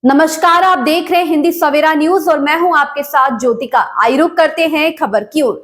नमस्कार, आप देख रहे हैं हिंदी सवेरा न्यूज और मैं हूं आपके साथ ज्योतिका। आइए रुक करते हैं खबर की ओर।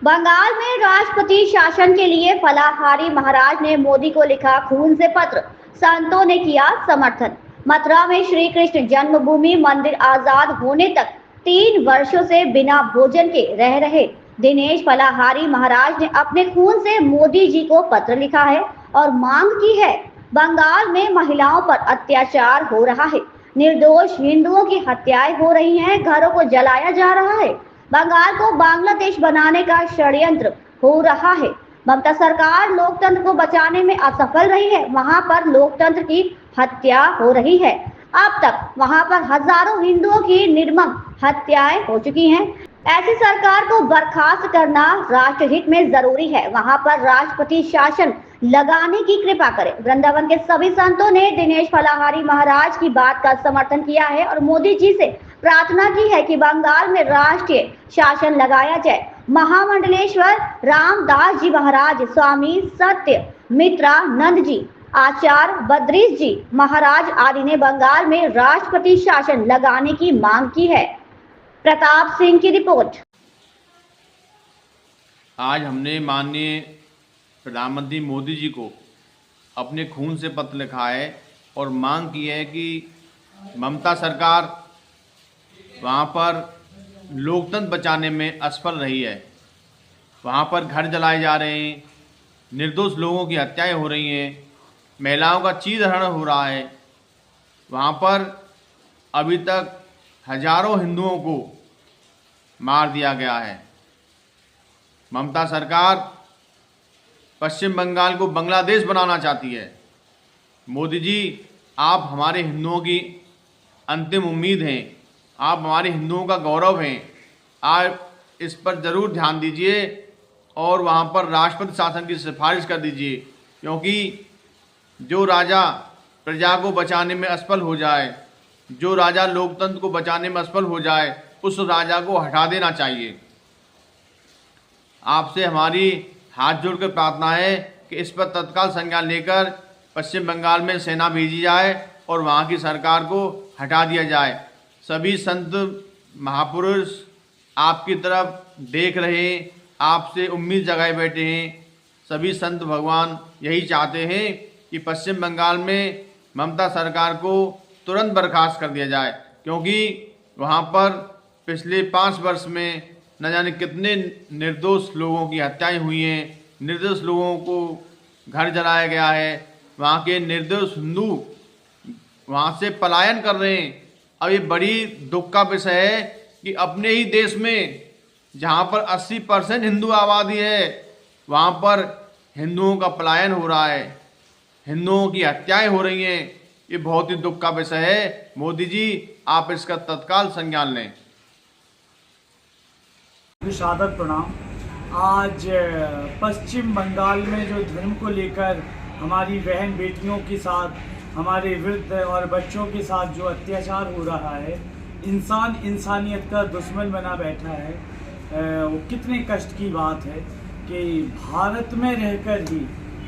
बंगाल में राष्ट्रपति शासन के लिए फलाहारी महाराज ने मोदी को लिखा खून से पत्र, संतों ने किया समर्थन। मथुरा में श्री कृष्ण जन्मभूमि मंदिर आजाद होने तक 3 वर्षों से बिना भोजन के रह रहे दिनेश फलाहारी महाराज ने अपने खून से मोदी जी को पत्र लिखा है और मांग की है। बंगाल में महिलाओं पर अत्याचार हो रहा है, निर्दोष हिंदुओं की हत्याएं हो रही हैं, घरों को जलाया जा रहा है, बंगाल को बांग्लादेश बनाने का षड्यंत्र हो रहा है। ममता सरकार लोकतंत्र को बचाने में असफल रही है, वहां पर लोकतंत्र की हत्या हो रही है। अब तक वहां पर हजारों हिंदुओं की निर्मम हत्याएं हो चुकी हैं। ऐसी सरकार को बर्खास्त करना राष्ट्रहित में जरूरी है। वहां पर राष्ट्रपति शासन लगाने की कृपा करें। वृंदावन के सभी संतों ने दिनेश फलाहारी महाराज की बात का समर्थन किया है और मोदी जी से प्रार्थना की है कि बंगाल में राष्ट्रीय शासन लगाया जाए। महामंडलेश्वर रामदास जी महाराज, स्वामी सत्य मित्रानंद जी, आचार्य बद्रीश जी महाराज आदि ने बंगाल में राष्ट्रपति शासन लगाने की मांग की है। प्रताप सिंह की रिपोर्ट। आज हमने माननीय प्रधानमंत्री मोदी जी को अपने खून से पत्र लिखा है और मांग की है कि ममता सरकार वहाँ पर लोकतंत्र बचाने में असफल रही है। वहाँ पर घर जलाए जा रहे हैं, निर्दोष लोगों की हत्याएं हो रही हैं, महिलाओं का चीरहरण हो रहा है। वहाँ पर अभी तक हजारों हिंदुओं को मार दिया गया है। ममता सरकार पश्चिम बंगाल को बांग्लादेश बनाना चाहती है। मोदी जी, आप हमारे हिंदुओं की अंतिम उम्मीद हैं, आप हमारे हिंदुओं का गौरव हैं। आप इस पर ज़रूर ध्यान दीजिए और वहाँ पर राष्ट्रपति शासन की सिफारिश कर दीजिए, क्योंकि जो राजा प्रजा को बचाने में असफल हो जाए, जो राजा लोकतंत्र को बचाने में असफल हो जाए, उस राजा को हटा देना चाहिए। आपसे हमारी हाथ जोड़कर प्रार्थना है कि इस पर तत्काल संज्ञान लेकर पश्चिम बंगाल में सेना भेजी जाए और वहाँ की सरकार को हटा दिया जाए। सभी संत महापुरुष आपकी तरफ देख रहे हैं, आपसे उम्मीद जगाए बैठे हैं। सभी संत भगवान यही चाहते हैं कि पश्चिम बंगाल में ममता सरकार को तुरंत बर्खास्त कर दिया जाए, क्योंकि वहाँ पर पिछले 5 वर्ष में न जाने कितने निर्दोष लोगों की हत्याएं हुई हैं, निर्दोष लोगों को घर जलाया गया है। वहाँ के निर्दोष हिंदू वहाँ से पलायन कर रहे हैं। अब ये बड़ी दुख का विषय है कि अपने ही देश में जहाँ पर 80% हिंदू आबादी है, वहाँ पर हिंदुओं का पलायन हो रहा है, हिंदुओं की हत्याएं हो रही हैं। ये बहुत ही दुख का विषय है। मोदी जी, आप इसका तत्काल संज्ञान लें। सादर प्रणाम। आज पश्चिम बंगाल में जो धर्म को लेकर हमारी बहन बेटियों के साथ, हमारे वृद्ध और बच्चों के साथ जो अत्याचार हो रहा है, इंसान इंसानियत का दुश्मन बना बैठा है। वो कितने कष्ट की बात है कि भारत में रहकर ही,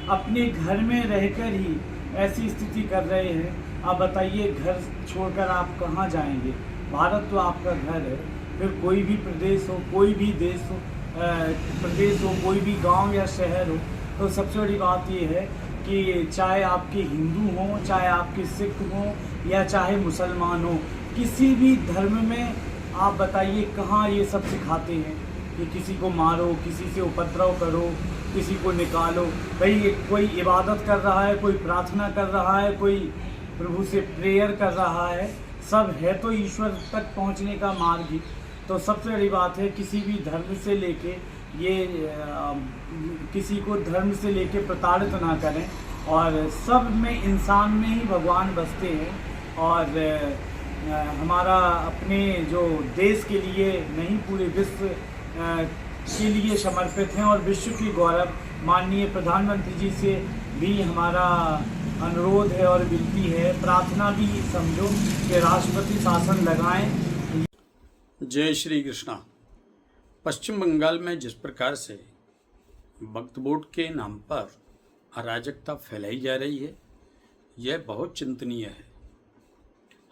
अपने घर में रहकर ही ऐसी स्थिति कर रहे हैं। आप बताइए, घर छोड़कर आप कहाँ जाएंगे? भारत तो आपका घर है। फिर कोई भी प्रदेश हो, कोई भी देश हो, प्रदेश हो, कोई भी गांव या शहर हो, तो सबसे बड़ी बात ये है कि चाहे आपके हिंदू हों, चाहे आपके सिख हों या चाहे मुसलमान हो, किसी भी धर्म में आप बताइए कहाँ ये सब सिखाते हैं कि किसी को मारो, किसी से उपद्रव करो, किसी को निकालो। भाई, कोई इबादत कर रहा है, कोई प्रार्थना कर रहा है, कोई प्रभु से प्रेयर कर रहा है, सब है तो ईश्वर तक पहुँचने का मार्ग ही। तो सबसे बड़ी बात है, किसी भी धर्म से लेके किसी को धर्म से लेके प्रताड़ित ना करें, और सब में इंसान में ही भगवान बसते हैं। और हमारा अपने जो देश के लिए नहीं, पूरे विश्व के लिए समर्पित हैं। और विश्व की गौरव माननीय प्रधानमंत्री जी से भी हमारा अनुरोध है और विनती है, प्रार्थना भी समझो कि राष्ट्रपति शासन लगाएं। जय श्री कृष्णा। पश्चिम बंगाल में जिस प्रकार से वक्फ बोर्ड के नाम पर अराजकता फैलाई जा रही है, यह बहुत चिंतनीय है।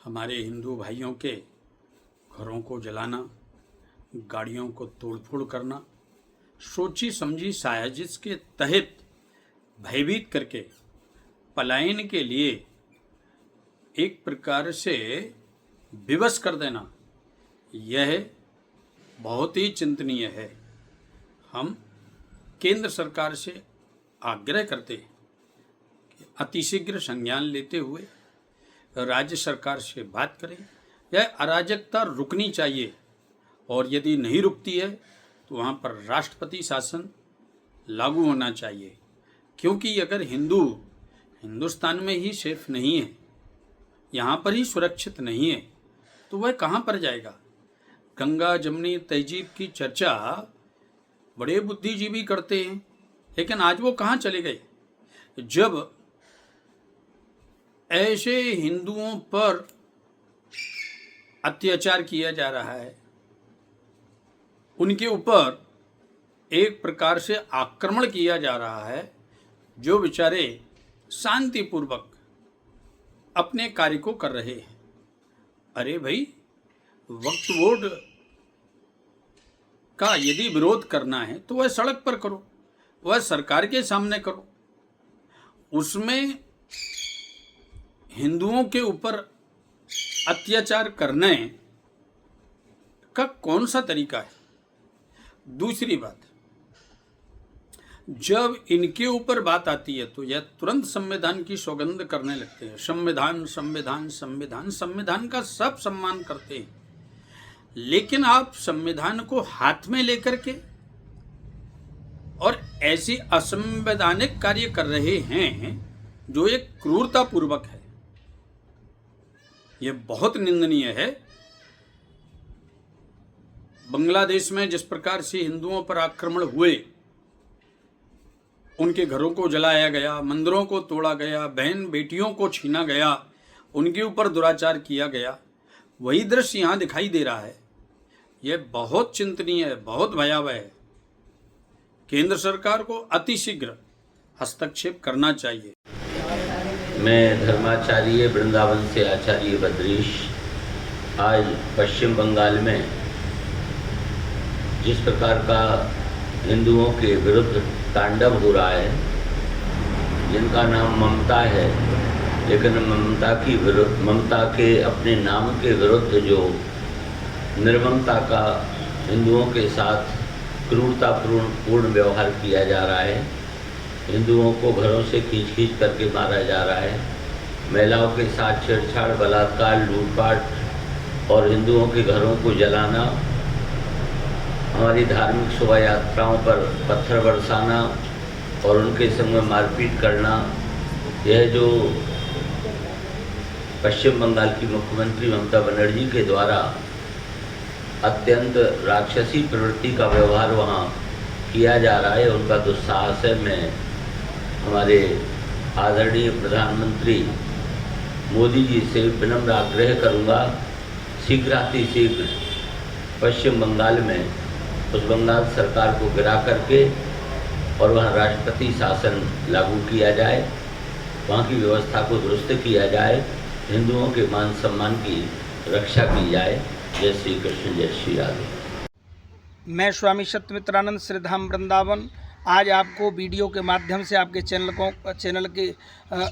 हमारे हिंदू भाइयों के घरों को जलाना, गाड़ियों को तोड़फोड़ करना, सोची समझी साजिश के तहत भयभीत करके पलायन के लिए एक प्रकार से विवश कर देना, यह बहुत ही चिंतनीय है। हम केंद्र सरकार से आग्रह करते हैं कि अतिशीघ्र संज्ञान लेते हुए राज्य सरकार से बात करें। यह अराजकता रुकनी चाहिए और यदि नहीं रुकती है तो वहाँ पर राष्ट्रपति शासन लागू होना चाहिए, क्योंकि अगर हिंदुस्तान में ही सेफ नहीं है, यहाँ पर ही सुरक्षित नहीं है, तो वह कहाँ पर जाएगा। गंगा जमुनी तहजीब की चर्चा बड़े बुद्धिजीवी करते हैं, लेकिन आज वो कहाँ चले गए जब ऐसे हिंदुओं पर अत्याचार किया जा रहा है, उनके ऊपर एक प्रकार से आक्रमण किया जा रहा है, जो बेचारे शांतिपूर्वक अपने कार्य को कर रहे हैं। अरे भाई, वक्फ बोर्ड का यदि विरोध करना है तो वह सड़क पर करो, वह सरकार के सामने करो। उसमें हिंदुओं के ऊपर अत्याचार करने का कौन सा तरीका है। दूसरी बात, जब इनके ऊपर बात आती है तो यह तुरंत संविधान की सौगंध करने लगते हैं। संविधान संविधान संविधान, संविधान का सब सम्मान करते हैं, लेकिन आप संविधान को हाथ में लेकर के और ऐसी असंवैधानिक कार्य कर रहे हैं जो एक क्रूरतापूर्वक है। यह बहुत निंदनीय है। बांग्लादेश में जिस प्रकार से हिंदुओं पर आक्रमण हुए, उनके घरों को जलाया गया, मंदिरों को तोड़ा गया, बहन बेटियों को छीना गया, उनके ऊपर दुराचार किया गया, वही दृश्य यहाँ दिखाई दे रहा है। यह बहुत चिंतनीय है, बहुत भयावह है। केंद्र सरकार को अतिशीघ्र हस्तक्षेप करना चाहिए। मैं धर्माचार्य वृंदावन से आचार्य बद्रीश आज पश्चिम बंगाल में जिस प्रकार का हिंदुओं के विरुद्ध तांडव हो रहा है, जिनका नाम ममता है, लेकिन ममता के अपने नाम के विरुद्ध जो निर्ममता का हिंदुओं के साथ क्रूरतापूर्ण व्यवहार किया जा रहा है, हिंदुओं को घरों से खींच करके मारा जा रहा है, महिलाओं के साथ छेड़छाड़, बलात्कार, लूटपाट और हिंदुओं के घरों को जलाना, हमारी धार्मिक शोभा यात्राओं पर पत्थर बरसाना और उनके संग में मारपीट करना, यह जो पश्चिम बंगाल की मुख्यमंत्री ममता बनर्जी के द्वारा अत्यंत राक्षसी प्रवृत्ति का व्यवहार वहाँ किया जा रहा है, उनका दुस्साहस है। मैं हमारे आदरणीय प्रधानमंत्री मोदी जी से विनम्र आग्रह करूँगा, शीघ्रातिशीघ्र पश्चिम बंगाल में उस बंगाल सरकार को गिरा करके और वहाँ राष्ट्रपति शासन लागू किया जाए, वहाँ की व्यवस्था को दुरुस्त किया जाए, हिंदुओं के मान सम्मान की रक्षा की जाए। जय श्री कृष्ण, जय श्री राधे। मैं स्वामी सत्यमित्रानंद श्रीधाम वृंदावन आज आपको वीडियो के माध्यम से आपके चैनल के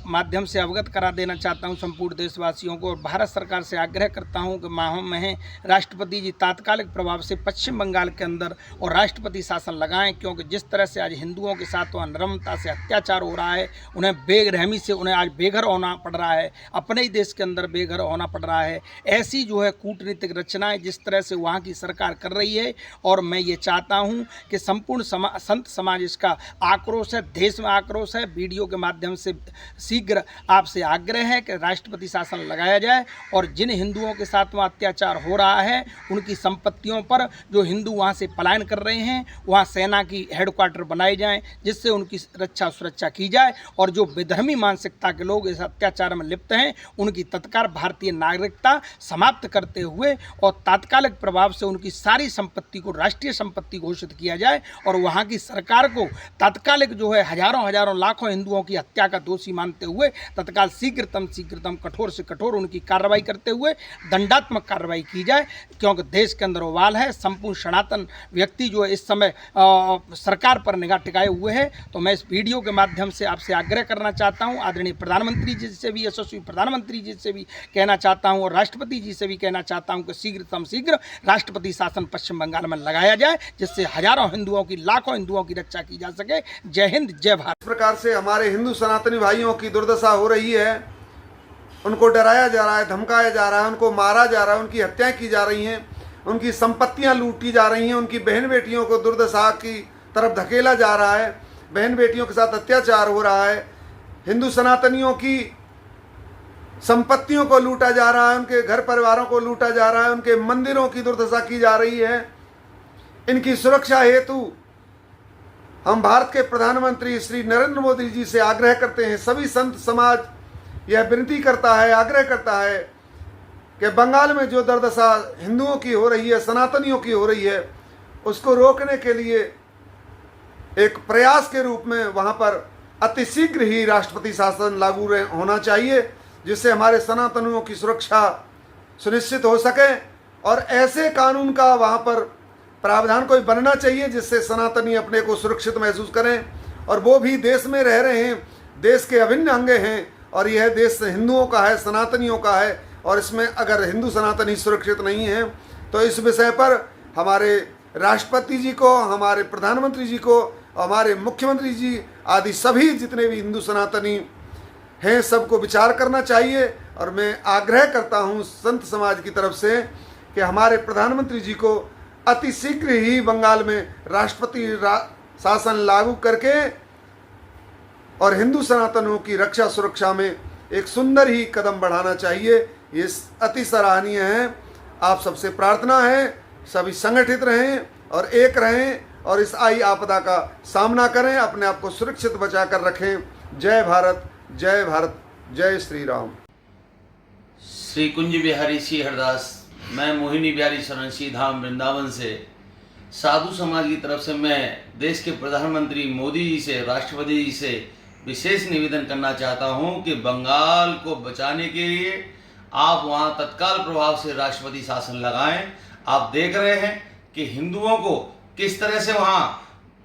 माध्यम से अवगत करा देना चाहता हूं संपूर्ण देशवासियों को, और भारत सरकार से आग्रह करता हूं कि माह में राष्ट्रपति जी तात्कालिक प्रभाव से पश्चिम बंगाल के अंदर और राष्ट्रपति शासन लगाएं, क्योंकि जिस तरह से आज हिंदुओं के साथ वहाँ नरमता से अत्याचार हो रहा है, उन्हें बेरहमी से उन्हें आज बेघर होना पड़ रहा है, अपने ही देश के अंदर बेघर होना पड़ रहा है। ऐसी जो है कूटनीतिक रचनाएँ जिस तरह से वहाँ की सरकार कर रही है, और मैं ये चाहता हूँ कि संपूर्ण संत समाज इसका आक्रोश है, देश में आक्रोश है। वीडियो के माध्यम से शीघ्र आपसे आग्रह है कि राष्ट्रपति शासन लगाया जाए और जिन हिंदुओं के साथ वहाँ अत्याचार हो रहा है उनकी संपत्तियों पर, जो हिंदू वहाँ से पलायन कर रहे हैं, वहाँ सेना की हेडक्वार्टर बनाए जाएं, जिससे उनकी रक्षा सुरक्षा की जाए, और जो विधर्मी मानसिकता के लोग इस अत्याचार में लिप्त हैं उनकी तत्काल भारतीय नागरिकता समाप्त करते हुए और तात्कालिक प्रभाव से उनकी सारी संपत्ति को राष्ट्रीय संपत्ति घोषित किया जाए और वहाँ की सरकार को तात्कालिक जो है हजारों लाखों हिंदुओं की हत्या का दोषी मानते हुए तत्काल शीघ्रतम कठोर से कठोर उनकी कार्रवाई करते हुए दंडात्मक कार्रवाई की जाए, क्योंकि देश के अंदर उबाल है। संपूर्ण सनातन व्यक्ति जो है इस समय सरकार पर निगाह टिकाए हुए हैं। तो मैं इस वीडियो के माध्यम से आपसे आग्रह करना चाहता हूं, आदरणीय प्रधानमंत्री जी से भी, यशस्वी प्रधानमंत्री जी से भी कहना चाहता हूं और राष्ट्रपति जी से भी कहना चाहता हूं कि शीघ्र राष्ट्रपति शासन पश्चिम बंगाल में लगाया जाए, जिससे हजारों हिंदुओं की, लाखों हिंदुओं की रक्षा की जा सके। जय हिंद, जय भारत। इस प्रकार से हमारे हिंदू सनातनी भाइयों की दुर्दशा हो रही है, उनको डराया जा रहा है, धमकाया जा रहा है, उनको मारा जा रहा है, उनकी हत्याएं की जा रही हैं, उनकी संपत्तियां लूटी जा रही हैं, उनकी बहन बेटियों को दुर्दशा की तरफ धकेला जा रहा है, बहन बेटियों के साथ अत्याचार हो रहा है, हिंदू सनातनियों की संपत्तियों को लूटा जा रहा है, उनके घर परिवारों को लूटा जा रहा है, उनके मंदिरों की दुर्दशा की जा रही है। इनकी सुरक्षा हेतु हम भारत के प्रधानमंत्री श्री नरेंद्र मोदी जी से आग्रह करते हैं, सभी संत समाज यह विनती करता है, आग्रह करता है कि बंगाल में जो दुर्दशा हिंदुओं की हो रही है, सनातनियों की हो रही है, उसको रोकने के लिए एक प्रयास के रूप में वहाँ पर अतिशीघ्र ही राष्ट्रपति शासन लागू होना चाहिए, जिससे हमारे सनातनियों की सुरक्षा सुनिश्चित हो सके। और ऐसे कानून का वहाँ पर प्रावधान कोई बनना चाहिए जिससे सनातनी अपने को सुरक्षित महसूस करें, और वो भी देश में रह रहे हैं, देश के अभिन्न अंग हैं, और यह देश हिंदुओं का है, सनातनियों का है, और इसमें अगर हिंदू सनातनी सुरक्षित नहीं है तो इस विषय पर हमारे राष्ट्रपति जी को, हमारे प्रधानमंत्री जी को, हमारे मुख्यमंत्री जी आदि सभी जितने भी हिंदू सनातनी हैं सबको विचार करना चाहिए। और मैं आग्रह करता हूं संत समाज की तरफ से कि हमारे प्रधानमंत्री जी को अतिशीघ्र ही बंगाल में राष्ट्रपति शासन लागू करके और हिंदू सनातनों की रक्षा सुरक्षा में एक सुंदर ही कदम बढ़ाना चाहिए। ये अति सराहनीय है। आप सबसे प्रार्थना है सभी संगठित रहें और एक रहें और इस आई आपदा का सामना करें, अपने आप को सुरक्षित बचा कर रखें। जय भारत, जय भारत, जय श्री राम। श्री कुंज बिहारी श्री हरदास, मैं मोहिनी बिहारी शरण श्री धाम वृंदावन से साधु समाज की तरफ से मैं देश के प्रधानमंत्री मोदी जी से, राष्ट्रपति जी से विशेष निवेदन करना चाहता हूं कि बंगाल को बचाने के लिए आप वहां तत्काल प्रभाव से राष्ट्रपति शासन लगाएं। आप देख रहे हैं कि हिंदुओं को किस तरह से वहां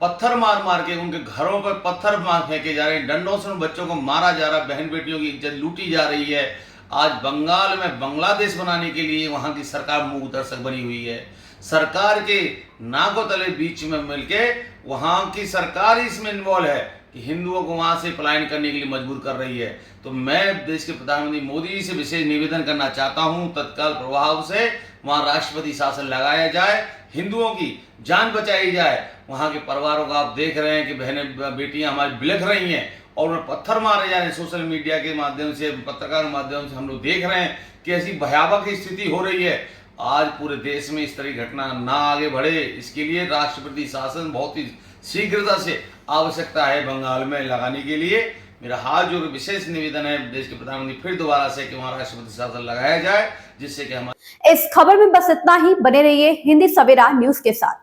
पत्थर मार मार के उनके घरों पर पत्थर मार फेंके जा रहे हैं, डंडों से उन बच्चों को मारा जा रहा है, बहन बेटियों की इज्जत लूटी जा रही है। आज बंगाल में बांग्लादेश बनाने के लिए वहां की सरकार मुंह दर्शक बनी हुई है। सरकार के नाकों तले बीच में मिलके वहां की सरकार इसमें इन्वॉल्व है कि हिंदुओं को वहां से पलायन करने के लिए मजबूर कर रही है। तो मैं देश के प्रधानमंत्री मोदी जी से विशेष निवेदन करना चाहता हूं, तत्काल प्रभाव से वहां राष्ट्रपति शासन लगाया जाए, हिंदुओं की जान बचाई जाए। वहां के परिवारों को आप देख रहे हैं कि बहनें बेटियां हमारी बिलख रही हैं और उन्हें पत्थर मारे जा रहे हैं। सोशल मीडिया के माध्यम से, पत्रकार के माध्यम से हम लोग देख रहे हैं कि ऐसी भयावह की स्थिति हो रही है। आज पूरे देश में इस तरह की घटना ना आगे बढ़े, इसके लिए राष्ट्रपति शासन बहुत ही शीघ्रता से आवश्यकता है बंगाल में लगाने के लिए। मेरा हाथ जोड़ विशेष निवेदन है देश के प्रधानमंत्री फिर दोबारा से कि वहां राष्ट्रपति शासन लगाया जाए, जिससे कि हमारे इस खबर में बस इतना ही। बने रहिए हिंदी सवेरा न्यूज के साथ।